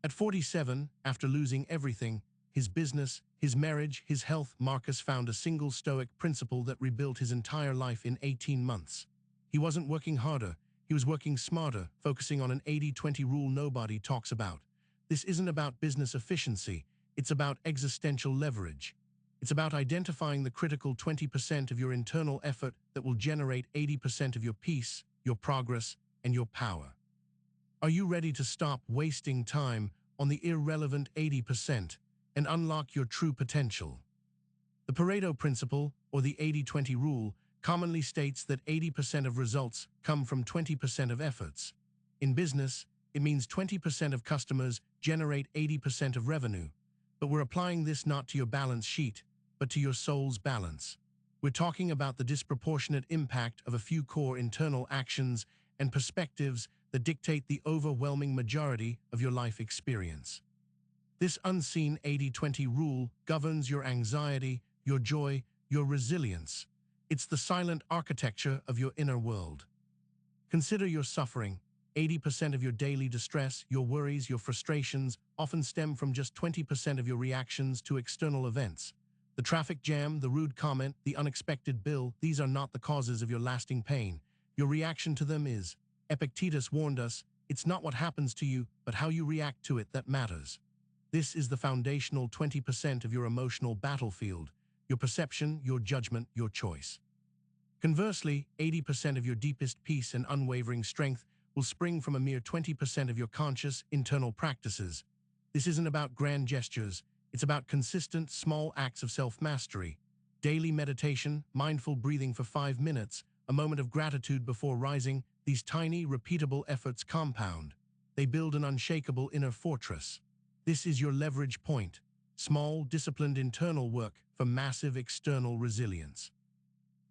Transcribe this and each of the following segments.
At 47, after losing everything, his business, his marriage, his health, Marcus found a single Stoic principle that rebuilt his entire life in 18 months. He wasn't working harder, he was working smarter, focusing on an 80-20 rule nobody talks about. This isn't about business efficiency, it's about existential leverage. It's about identifying the critical 20% of your internal effort that will generate 80% of your peace, your progress, and your power. Are you ready to stop wasting time on the irrelevant 80% and unlock your true potential? The Pareto principle, or the 80-20 rule, commonly states that 80% of results come from 20% of efforts. In business, it means 20% of customers generate 80% of revenue. But we're applying this not to your balance sheet, but to your soul's balance. We're talking about the disproportionate impact of a few core internal actions and perspectives that dictate the overwhelming majority of your life experience. This unseen 80-20 rule governs your anxiety, your joy, your resilience. It's the silent architecture of your inner world. Consider your suffering. 80% of your daily distress, your worries, your frustrations often stem from just 20% of your reactions to external events. The traffic jam, the rude comment, the unexpected bill, these are not the causes of your lasting pain. Your reaction to them is. Epictetus warned us, it's not what happens to you, but how you react to it that matters. This is the foundational 20% of your emotional battlefield, your perception, your judgment, your choice. Conversely, 80% of your deepest peace and unwavering strength will spring from a mere 20% of your conscious, internal practices. This isn't about grand gestures, it's about consistent, small acts of self-mastery. Daily meditation, mindful breathing for 5 minutes, a moment of gratitude before rising, these tiny, repeatable efforts compound. They build an unshakable inner fortress. This is your leverage point, small, disciplined internal work for massive external resilience.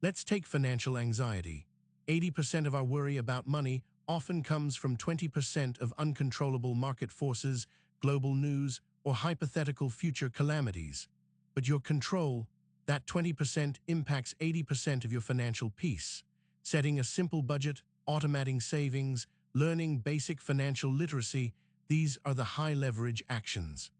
Let's take financial anxiety. 80% of our worry about money often comes from 20% of uncontrollable market forces, global news, or hypothetical future calamities. But your control, that 20% impacts 80% of your financial peace. Setting a simple budget, automating savings, learning basic financial literacy, these are the high-leverage actions.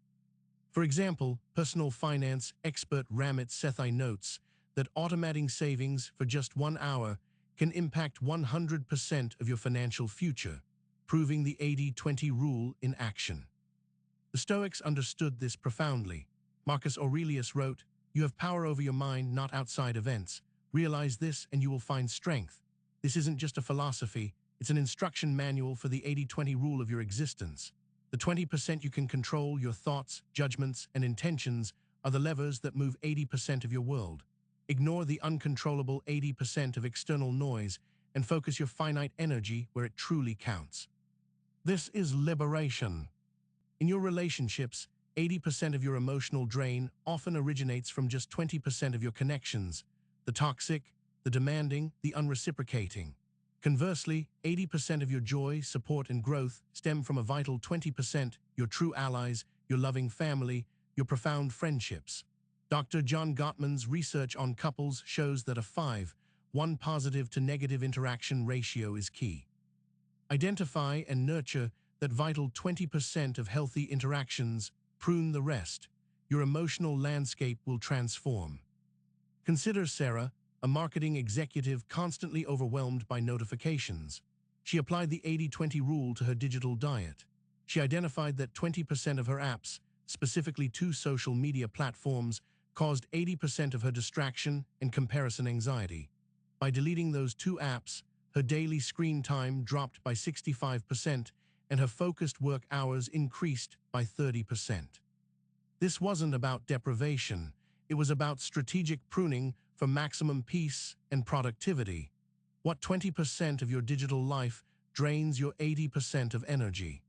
For example, personal finance expert Ramit Sethi notes that automating savings for just 1 hour can impact 100% of your financial future, proving the 80-20 rule in action. The Stoics understood this profoundly. Marcus Aurelius wrote, "You have power over your mind, not outside events. Realize this and you will find strength." This isn't just a philosophy, it's an instruction manual for the 80-20 rule of your existence. The 20% you can control, your thoughts, judgments, and intentions, are the levers that move 80% of your world. Ignore the uncontrollable 80% of external noise and focus your finite energy where it truly counts. This is liberation. In your relationships, 80% of your emotional drain often originates from just 20% of your connections, the toxic, the demanding, the unreciprocating. Conversely, 80% of your joy, support, and growth stem from a vital 20%, your true allies, your loving family, your profound friendships. Dr. John Gottman's research on couples shows that a 5:1 positive to negative interaction ratio is key. Identify and nurture that vital 20% of healthy interactions, prune the rest. Your emotional landscape will transform. Consider Sarah, a marketing executive constantly overwhelmed by notifications. She applied the 80-20 rule to her digital diet. She identified that 20% of her apps, specifically 2 social media platforms, caused 80% of her distraction and comparison anxiety. By deleting those 2 apps, her daily screen time dropped by 65% and her focused work hours increased by 30%. This wasn't about deprivation, it was about strategic pruning for maximum peace and productivity. What 20% of your digital life drains your 80% of energy?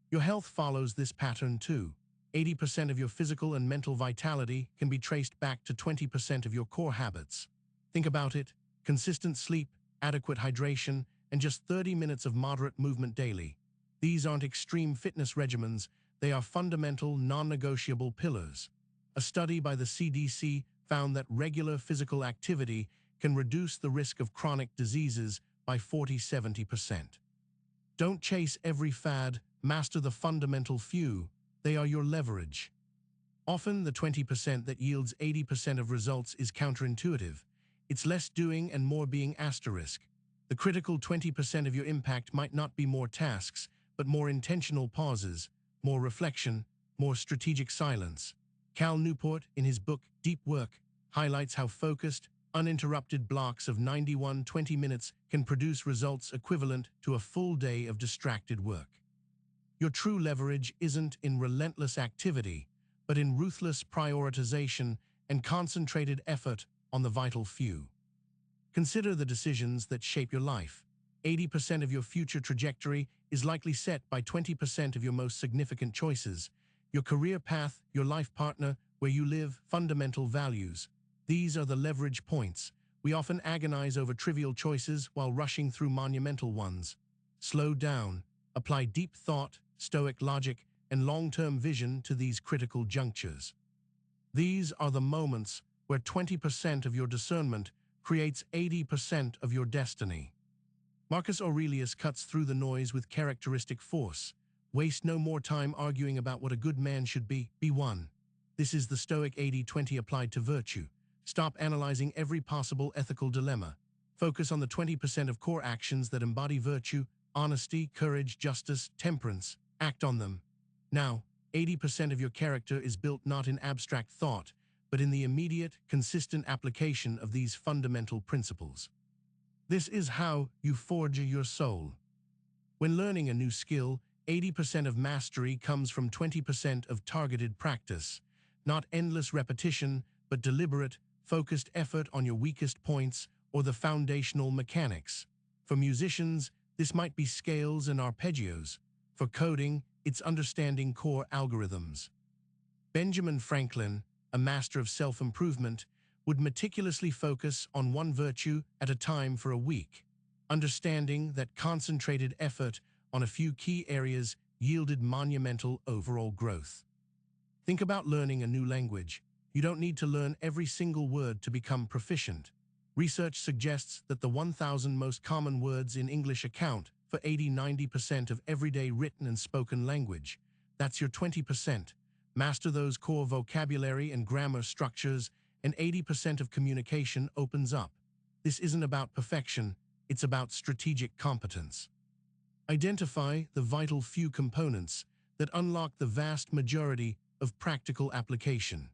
Your health follows this pattern too. 80% of your physical and mental vitality can be traced back to 20% of your core habits. Think about it: consistent sleep, adequate hydration, and just 30 minutes of moderate movement daily. These aren't extreme fitness regimens, they are fundamental, non-negotiable pillars. A study by the CDC found that regular physical activity can reduce the risk of chronic diseases by 40–70%. Don't chase every fad, Master the fundamental few. They are your leverage. Often, the 20% that yields 80% of results is counterintuitive. It's less doing and more being asterisk. The critical 20% of your impact might not be more tasks, but more intentional pauses, more reflection, more strategic silence. Cal Newport, in his book Deep Work, highlights how focused, uninterrupted blocks of 91 20 minutes can produce results equivalent to a full day of distracted work. Your true leverage isn't in relentless activity, but in ruthless prioritization and concentrated effort on the vital few. Consider the decisions that shape your life. 80% of your future trajectory is likely set by 20% of your most significant choices. Your career path, your life partner, where you live, fundamental values. These are the leverage points. We often agonize over trivial choices while rushing through monumental ones. Slow down. Apply deep thought, Stoic logic, and long-term vision to these critical junctures. These are the moments where 20% of your discernment creates 80% of your destiny. Marcus Aurelius cuts through the noise with characteristic force. Waste no more time arguing about what a good man should be. Be one. This is the Stoic 80-20 applied to virtue. Stop analyzing every possible ethical dilemma. Focus on the 20% of core actions that embody virtue: honesty, courage, justice, temperance. Act on them. Now, 80% of your character is built not in abstract thought, but in the immediate, consistent application of these fundamental principles. This is how you forge your soul. When learning a new skill, 80% of mastery comes from 20% of targeted practice, not endless repetition, but deliberate, focused effort on your weakest points or the foundational mechanics. For musicians, this might be scales and arpeggios. For coding, it's understanding core algorithms. Benjamin Franklin, a master of self-improvement, would meticulously focus on one virtue at a time for a week, understanding that concentrated effort on a few key areas yielded monumental overall growth. Think about learning a new language. You don't need to learn every single word to become proficient. Research suggests that the 1,000 most common words in English account for 80–90% of everyday written and spoken language. That's your 20%. Master those core vocabulary and grammar structures, and 80% of communication opens up. This isn't about perfection, it's about strategic competence. Identify the vital few components that unlock the vast majority of practical application.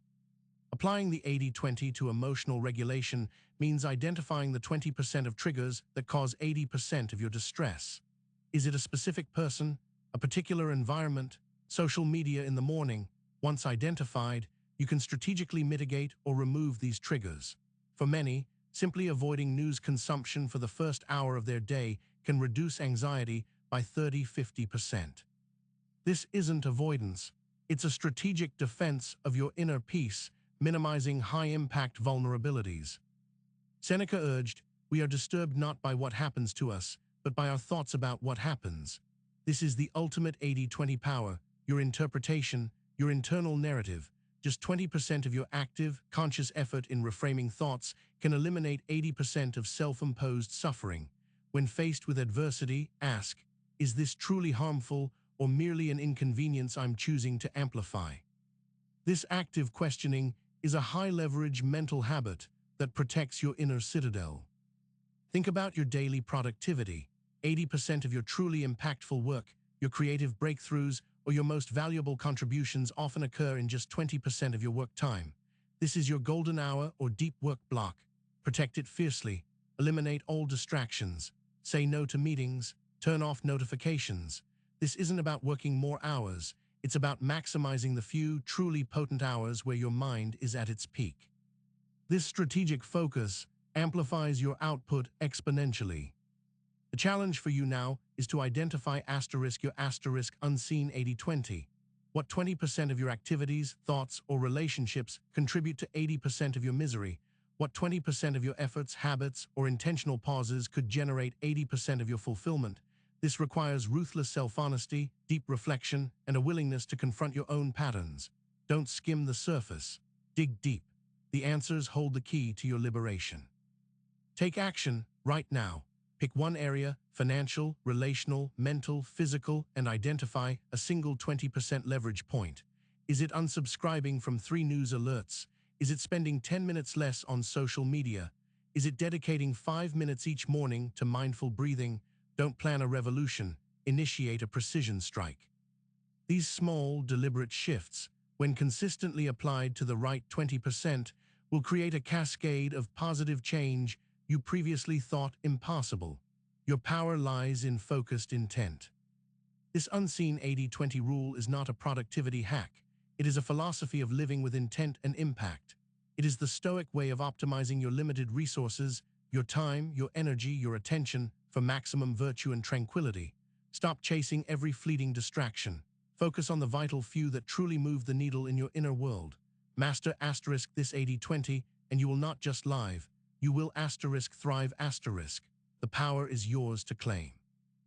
Applying the 80-20 to emotional regulation means identifying the 20% of triggers that cause 80% of your distress. Is it a specific person, a particular environment, social media in the morning? Once identified, you can strategically mitigate or remove these triggers. For many, simply avoiding news consumption for the first hour of their day can reduce anxiety by 30–50%. This isn't avoidance, it's a strategic defense of your inner peace, minimizing high-impact vulnerabilities. Seneca urged, "We are disturbed not by what happens to us, but by our thoughts about what happens." This is the ultimate 80-20 power, your interpretation, your internal narrative. Just 20% of your active, conscious effort in reframing thoughts can eliminate 80% of self-imposed suffering. When faced with adversity, ask, is this truly harmful or merely an inconvenience I'm choosing to amplify? This active questioning is a high-leverage mental habit that protects your inner citadel. Think about your daily productivity. 80% of your truly impactful work, your creative breakthroughs, or your most valuable contributions often occur in just 20% of your work time. This is your golden hour or deep work block. Protect it fiercely. Eliminate all distractions. Say no to meetings. Turn off notifications. This isn't about working more hours. It's about maximizing the few truly potent hours where your mind is at its peak. This strategic focus amplifies your output exponentially. The challenge for you now is to identify your unseen 80-20. What 20% of your activities, thoughts, or relationships contribute to 80% of your misery? What 20% of your efforts, habits, or intentional pauses could generate 80% of your fulfillment? This requires ruthless self-honesty, deep reflection, and a willingness to confront your own patterns. Don't skim the surface. Dig deep. The answers hold the key to your liberation. Take action right now. Pick one area, financial, relational, mental, physical, and identify a single 20% leverage point. Is it unsubscribing from 3 news alerts? Is it spending 10 minutes less on social media? Is it dedicating 5 minutes each morning to mindful breathing? Don't plan a revolution, initiate a precision strike. These small, deliberate shifts, when consistently applied to the right 20%, will create a cascade of positive change you previously thought impossible. Your power lies in focused intent. This unseen 80-20 rule is not a productivity hack. It is a philosophy of living with intent and impact. It is the Stoic way of optimizing your limited resources, your time, your energy, your attention, for maximum virtue and tranquility. Stop chasing every fleeting distraction. Focus on the vital few that truly move the needle in your inner world. Master * this 80-20, and you will not just live, you will * thrive *. The power is yours to claim.